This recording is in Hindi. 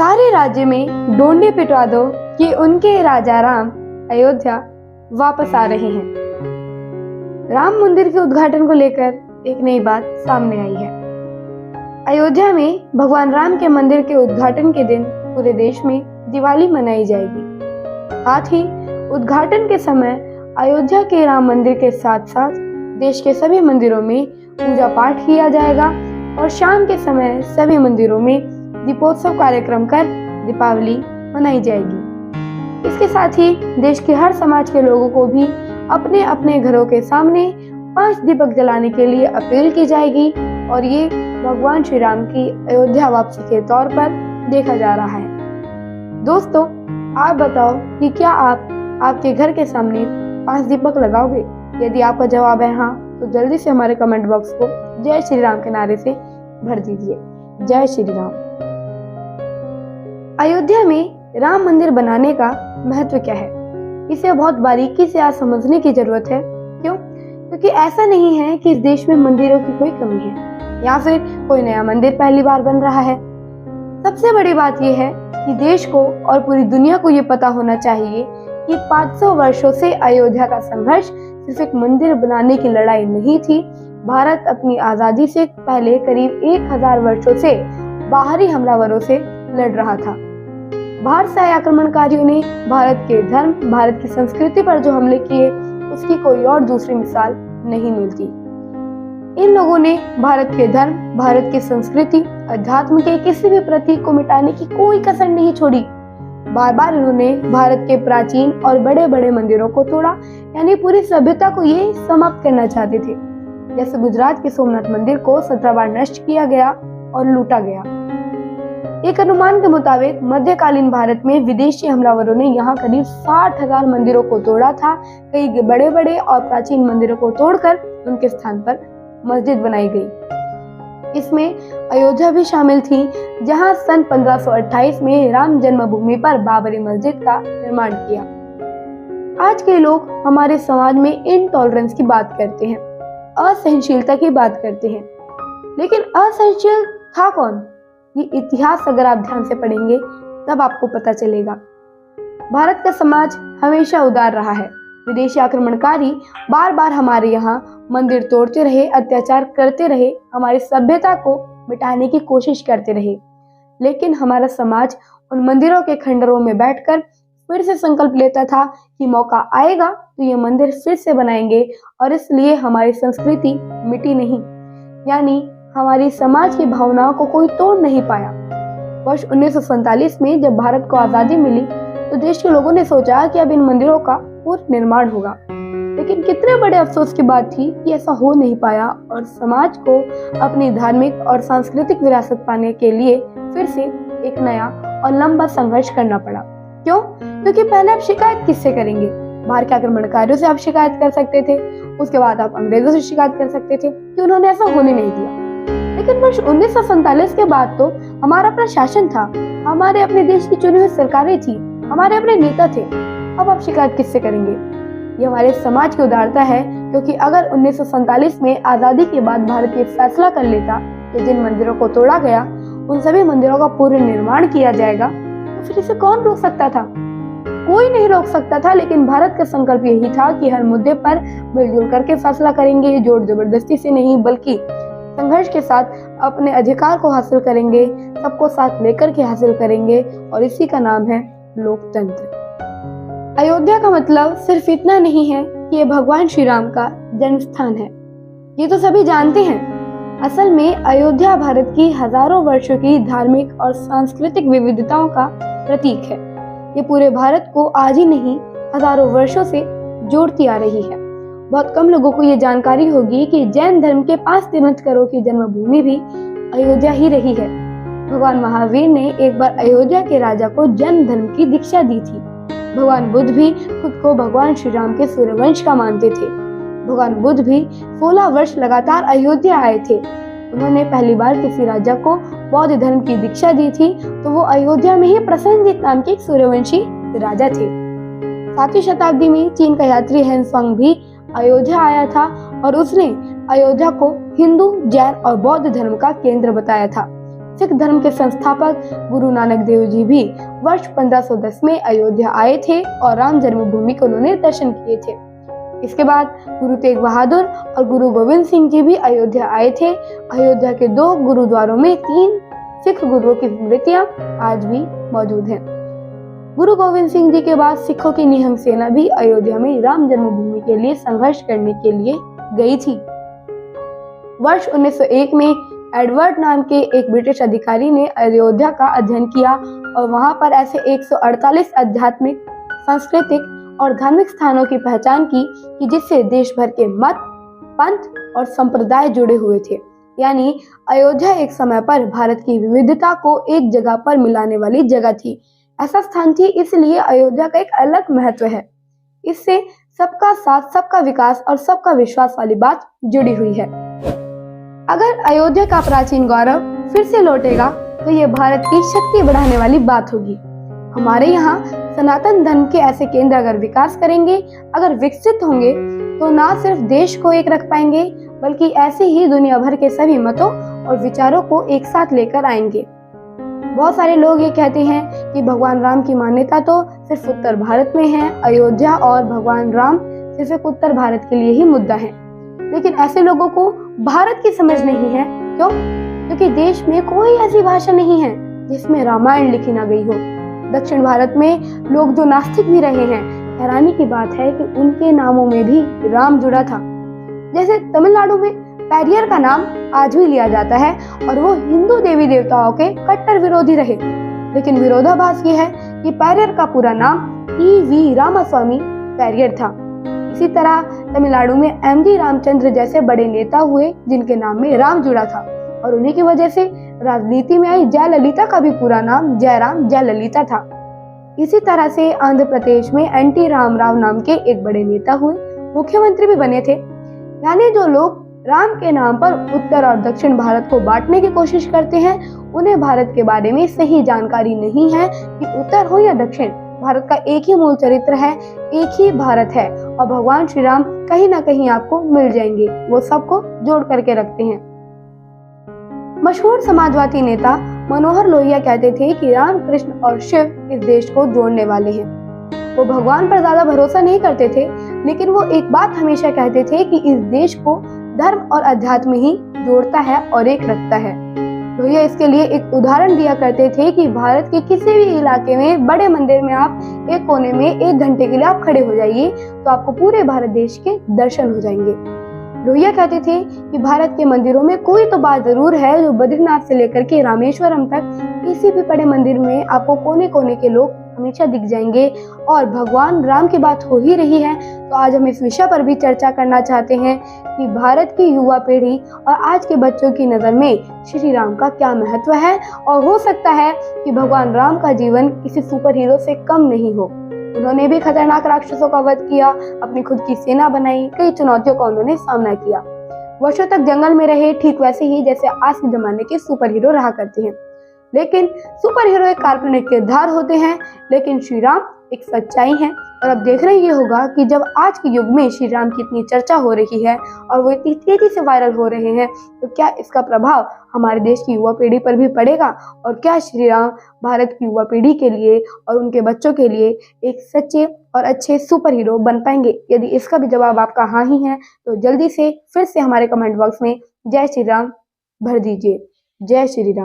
सारे राज्य में डोंडे पिटवा दो कि उनके राजा राम अयोध्या वापस आ रहे हैं। राम मंदिर के उद्घाटन को लेकर एक नई बात सामने आई है। अयोध्या में भगवान राम के मंदिर के उद्घाटन के दिन पूरे देश में दिवाली मनाई जाएगी। साथ ही उद्घाटन के समय अयोध्या के राम मंदिर के साथ साथ देश के सभी मंदिरों में पूजा पाठ किया जाएगा और शाम के समय सभी मंदिरों में दीपोत्सव कार्यक्रम कर दीपावली मनाई जाएगी। इसके साथ ही देश के हर समाज के लोगों को भी अपने अपने घरों के सामने 5 दीपक जलाने के लिए अपील की जाएगी और ये भगवान श्री राम की अयोध्या वापसी के तौर पर देखा जा रहा है। दोस्तों, आप बताओ कि क्या आप आपके घर के सामने 5 दीपक लगाओगे? यदि आपका जवाब है हाँ, तो जल्दी से हमारे कमेंट बॉक्स को जय श्री राम के नारे से भर दीजिए। जय श्री राम। अयोध्या में राम मंदिर बनाने का महत्व क्या है, इसे बहुत बारीकी से आज समझने की जरूरत है। क्यों? क्योंकि ऐसा नहीं है कि इस देश में मंदिरों की कोई कमी है या फिर कोई नया मंदिर पहली बार बन रहा है। सबसे बड़ी बात यह है कि देश को और पूरी दुनिया को ये पता होना चाहिए कि 500 वर्षों से अयोध्या का संघर्ष सिर्फ एक मंदिर बनाने की लड़ाई नहीं थी। भारत अपनी आजादी से पहले करीब 1000 वर्षों से बाहरी हमलावरों से लड़ रहा था। भारत से आए आक्रमणकारियों ने भारत के धर्म, भारत की संस्कृति पर जो हमले किए, उसकी कोई और दूसरी मिसाल नहीं मिलती। इन लोगों ने भारत के धर्म, भारत की संस्कृति, अध्यात्म के किसी भी प्रतीक को मिटाने की कोई कसर नहीं छोड़ी। बार बार इन्होंने भारत के प्राचीन और बड़े बड़े मंदिरों को तोड़ा, यानी पूरी सभ्यता को ये समाप्त करना चाहते थे। जैसे गुजरात के सोमनाथ मंदिर को 17 बार नष्ट किया गया और लूटा गया। एक अनुमान के मुताबिक मध्यकालीन भारत में विदेशी हमलावरों ने यहाँ करीब 60,000 मंदिरों को तोड़ा था। कई बड़े बड़े और प्राचीन मंदिरों को तोड़कर उनके स्थान पर मस्जिद बनाई गई। इसमें अयोध्या भी शामिल थी, जहां सन 1528 में राम जन्मभूमि पर बाबरी मस्जिद का निर्माण किया। आज के लोग हमारे समाज में इनटॉलरेंस की बात करते हैं, असहनशीलता की बात करते हैं, लेकिन असहनशील था कौन? ये इतिहास अगर आप ध्यान से पढ़ेंगे तब आपको पता चलेगा। भारत का समाज हमेशा उदार रहा है। विदेशी आक्रमणकारी बार बार हमारे यहाँ मंदिर तोड़ते रहे, अत्याचार करते रहे, हमारी सभ्यता को मिटाने की कोशिश करते रहे, लेकिन हमारा समाज उन मंदिरों के खंडरों में बैठकर फिर से संकल्प लेता था कि मौका आएगा तो ये मंदिर फिर से बनाएंगे और इसलिए हमारी संस्कृति मिटी नहीं, यानी हमारी समाज की भावनाओं को कोई तोड़ नहीं पाया। वर्ष 1947 में जब भारत को आजादी मिली तो देश के लोगों ने सोचा कि अब इन मंदिरों का पुनर्निर्माण होगा, लेकिन कितने बड़े अफसोस की बात थी कि ऐसा हो नहीं पाया और समाज को अपनी धार्मिक और सांस्कृतिक विरासत पाने के लिए फिर से एक नया और लंबा संघर्ष करना पड़ा। क्यों? क्योंकि पहले आप शिकायत किससे करेंगे? बाहर के आक्रमणकारियों से आप शिकायत कर सकते थे, उसके बाद आप अंग्रेजों से शिकायत कर सकते थे कि उन्होंने ऐसा होने नहीं दिया। लेकिन वर्ष 1947 के बाद तो हमारा अपना शासन था, हमारे अपने देश की चुनी हुई सरकारें थी, हमारे अपने नेता थे। अब आप शिकायत किससे करेंगे? ये हमारे समाज की उदारता है, क्योंकि अगर 1947 में आजादी के बाद भारत ये फैसला कर लेता कि जिन मंदिरों को तोड़ा गया उन सभी मंदिरों का पुनर्निर्माण किया जाएगा, तो फिर इसे कौन रोक सकता था? कोई नहीं रोक सकता था। लेकिन भारत का संकल्प यही था कि हर मुद्दे पर मिलजुल करके फैसला करेंगे, जोर जबरदस्ती से नहीं बल्कि संघर्ष के साथ अपने अधिकार को हासिल करेंगे, सबको साथ लेकर के हासिल करेंगे, और इसी का नाम है लोकतंत्र। अयोध्या का मतलब सिर्फ इतना नहीं है कि ये भगवान श्री राम का जन्म स्थान है, ये तो सभी जानते हैं। असल में अयोध्या भारत की हजारों वर्षों की धार्मिक और सांस्कृतिक विविधताओं का प्रतीक है। ये पूरे भारत को आज ही नहीं हजारों वर्षों से जोड़ती आ रही है। बहुत कम लोगों को ये जानकारी होगी कि जैन धर्म के 5 तीर्थंकरों की जन्मभूमि भी अयोध्या ही रही है। भगवान महावीर ने एक बार अयोध्या के राजा को जैन धर्म की दीक्षा दी थी। भगवान बुद्ध भी खुद को भगवान श्री राम के सूर्यवंश का मानते थे। भगवान बुद्ध भी 16 वर्ष लगातार अयोध्या आए थे। उन्होंने पहली बार किसी राजा को बौद्ध धर्म की दीक्षा दी थी तो वो अयोध्या में ही प्रसेनजीत नाम के एक सूर्यवंशी राजा थे। 7वीं शताब्दी में चीन का यात्री हेनसांग भी अयोध्या आया था और उसने अयोध्या को हिंदू, जैन और बौद्ध धर्म का केंद्र बताया था। सिख धर्म के संस्थापक गुरु नानक देव जी भी वर्ष 1510 में अयोध्या आए थे और राम जन्मभूमि के उन्होंने दर्शन किए थे। इसके बाद गुरु तेग बहादुर और गुरु गोविंद सिंह जी भी अयोध्या आए थे। अयोध्या के 2 गुरुद्वारों में 3 सिख गुरुओं की स्मृतियां आज भी मौजूद हैं। गुरु गोविंद सिंह जी के बाद सिखों की निहंग सेना भी अयोध्या में राम जन्मभूमि के लिए संघर्ष करने के लिए गई थी। वर्ष 1901 में एडवर्ड नाम के एक ब्रिटिश अधिकारी ने अयोध्या का अध्ययन किया और वहां पर ऐसे 148 आध्यात्मिक, सांस्कृतिक और धार्मिक स्थानों की पहचान की कि जिससे देश भर के मत, पंथ और संप्रदाय जुड़े हुए थे। यानी अयोध्या एक समय पर भारत की विविधता को एक जगह पर मिलाने वाली जगह थी। ऐसा स्थान थी, इसलिए अयोध्या का एक अलग महत्व है। इससे सबका साथ, सबका विकास और सबका विश्वास वाली बात जुड़ी हुई है। अगर अयोध्या का प्राचीन गौरव फिर से लौटेगा तो ये भारत की शक्ति बढ़ाने वाली बात होगी। हमारे यहाँ सनातन धर्म के ऐसे केंद्र अगर विकास करेंगे, अगर विकसित होंगे, तो ना सिर्फ देश को एक रख पाएंगे बल्कि ऐसे ही दुनिया भर के सभी मतों और विचारों को एक साथ लेकर आएंगे। बहुत सारे लोग ये कहते हैं कि भगवान राम की मान्यता तो सिर्फ उत्तर भारत में है, अयोध्या और भगवान राम सिर्फ एक उत्तर भारत के लिए ही मुद्दा है। लेकिन ऐसे लोगों को भारत की समझ नहीं है। क्यों? क्योंकि देश में कोई ऐसी भाषा नहीं है जिसमें रामायण लिखी ना गई हो। दक्षिण भारत में लोग जो नास्तिक भी रहे हैं, हैरानी की बात है कि उनके नामों में भी राम जुड़ा था। जैसे तमिलनाडु में पेरियर का नाम आज भी लिया जाता है और वो हिंदू देवी देवताओं के कट्टर विरोधी रहे। लेकिन विरोधाभास ये है कि पेरियर का पूरा नाम E.V. रामास्वामी पेरियर था। इसी तरह तमिलनाडु में M.G. रामचंद्र जैसे बड़े नेता हुए जिनके नाम में राम जुड़ा था और उन्हीं की वजह से राजनीति में आई जयललिता का भी पूरा नाम जयराम जयललिता था। इसी तरह से आंध्र प्रदेश में N.T. रामाराव नाम के एक बड़े नेता हुए, मुख्यमंत्री भी बने थे। यानी जो लोग राम के नाम पर उत्तर और दक्षिण भारत को बांटने की कोशिश करते हैं, उन्हें भारत के बारे में सही जानकारी नहीं है कि उत्तर हो या दक्षिण, भारत का एक ही मूल चरित्र है, एक ही भारत है और भगवान श्री राम कहीं ना कहीं आपको मिल जाएंगे। वो सबको जोड़ करके रखते हैं। मशहूर समाजवादी नेता मनोहर लोहिया कहते थे कि राम, कृष्ण और शिव इस देश को जोड़ने वाले हैं। वो भगवान पर ज्यादा भरोसा नहीं करते थे, लेकिन वो एक बात हमेशा कहते थे कि इस देश को धर्म और अध्यात्म ही जोड़ता है और एक रखता है। लोहिया इसके लिए एक उदाहरण दिया करते थे कि भारत के किसी भी इलाके में बड़े मंदिर में आप एक कोने में 1 घंटे के लिए आप खड़े हो जाइए तो आपको पूरे भारत देश के दर्शन हो जाएंगे। लोहिया कहते थे कि भारत के मंदिरों में कोई तो बात जरूर है जो बद्रीनाथ से लेकर के रामेश्वरम तक किसी भी बड़े मंदिर में आपको कोने कोने के लोग हमेशा दिख जाएंगे। और भगवान राम की बात हो ही रही है तो आज हम इस विषय पर भी चर्चा करना चाहते हैं कि भारत की युवा पीढ़ी और आज के बच्चों की नजर में श्री राम का क्या महत्व है और हो सकता है कि भगवान राम का जीवन किसी सुपर हीरो से कम नहीं हो। उन्होंने भी खतरनाक राक्षसों का वध किया, अपनी खुद की सेना बनाई, कई चुनौतियों का उन्होंने सामना किया, वर्षों तक जंगल में रहे, ठीक वैसे ही जैसे आज के जमाने के सुपर हीरो रहा करते हैं। लेकिन सुपर हीरो एक काल्पनिक किरदार होते हैं, लेकिन श्री राम एक सच्चाई है। और अब देखना ये होगा कि जब आज के युग में श्री राम की इतनी चर्चा हो रही है और वो इतनी तेजी से वायरल हो रहे हैं, तो क्या इसका प्रभाव हमारे देश की युवा पीढ़ी पर भी पड़ेगा और क्या श्री राम भारत की युवा पीढ़ी के लिए और उनके बच्चों के लिए एक सच्चे और अच्छे सुपर हीरो बन पाएंगे? यदि इसका भी जवाब आपका हाँ ही है तो जल्दी से फिर से हमारे कमेंट बॉक्स में जय श्री राम भर दीजिए। जय श्री राम।